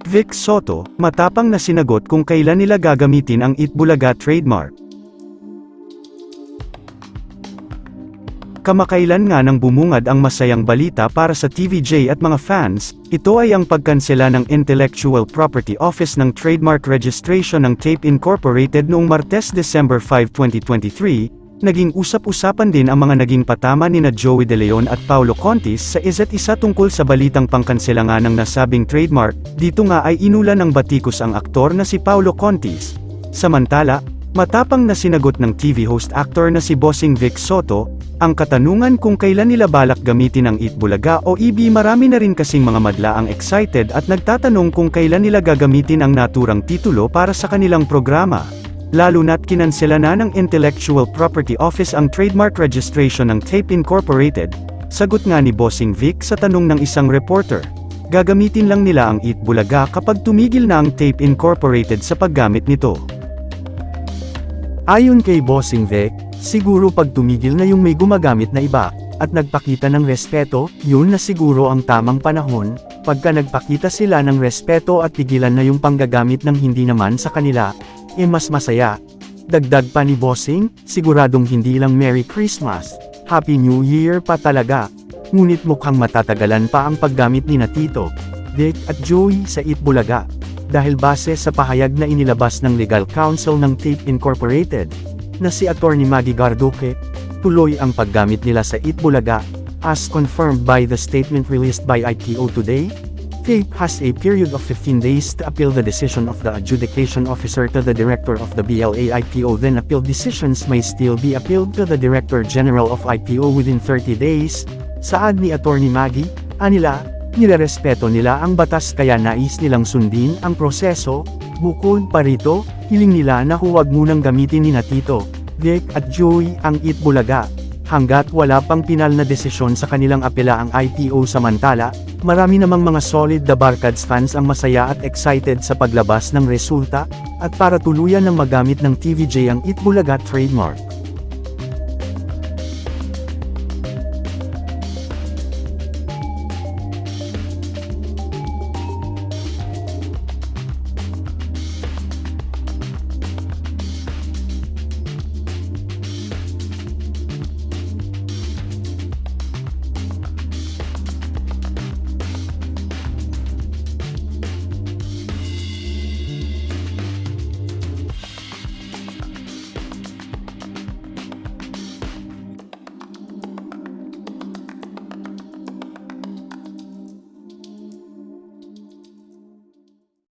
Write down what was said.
Vic Soto, matapang na sinagot kung kailan nila gagamitin ang Itbulaga trademark. Kamakailan nga nang bumungad ang masayang balita para sa TVJ at mga fans, ito ay ang pagkansela ng Intellectual Property Office ng trademark registration ng Tape Incorporated noong Martes, December 5, 2023, naging usap-usapan din ang mga naging patama nina Joey De Leon at Paulo Contis sa isa't isa tungkol sa balitang pangkansela nga ng nasabing trademark. Dito nga ay inulan ng batikos ang aktor na si Paulo Contis. Samantala, matapang na sinagot ng TV host actor na si Bossing Vic Soto, ang katanungan kung kailan nila balak gamitin ang Itbulaga o EB. Marami na rin kasing mga madla ang excited at nagtatanong kung kailan nila gagamitin ang naturang titulo para sa kanilang programa. Lalo na't kinansela na ng Intellectual Property Office ang trademark registration ng Tape Incorporated. Sagot nga ni Bossing Vic sa tanong ng isang reporter, gagamitin lang nila ang Itbulaga kapag tumigil na ang Tape Incorporated sa paggamit nito. Ayon kay Bossing Vic, siguro pag tumigil na yung may gumagamit na iba, at nagpakita ng respeto, yun na siguro ang tamang panahon. Pagka nagpakita sila ng respeto at tigilan na yung panggagamit ng hindi naman sa kanila, mas masaya. Dagdag pa ni Bossing, siguradong hindi lang Merry Christmas, Happy New Year pa talaga. Ngunit mukhang matatagalan pa ang paggamit ni na Tito, Vic at Joey sa Itbulaga. Dahil base sa pahayag na inilabas ng legal counsel ng Tape Incorporated, na si Attorney Maggie Garduque, tuloy ang paggamit nila sa Itbulaga, as confirmed by the statement released by IPO today. Tape has a period of 15 days to appeal the decision of the adjudication officer to the director of the BLA IPO. Then appeal decisions may still be appealed to the Director General of IPO within 30 days. Saad ni Attorney Maggie, anila, nirerespeto nila ang batas kaya nais nilang sundin ang proseso. Bukod pa rito, hiling nila na huwag munang gamitin ni na Tito, Vic at Joey ang Itbulaga, hanggat wala pang pinal na desisyon sa kanilang apela ang IPO. Samantala, marami namang mga solid The Barkads fans ang masaya at excited sa paglabas ng resulta, at para tuluyan ng magamit ng TVJ ang Itbulaga trademark.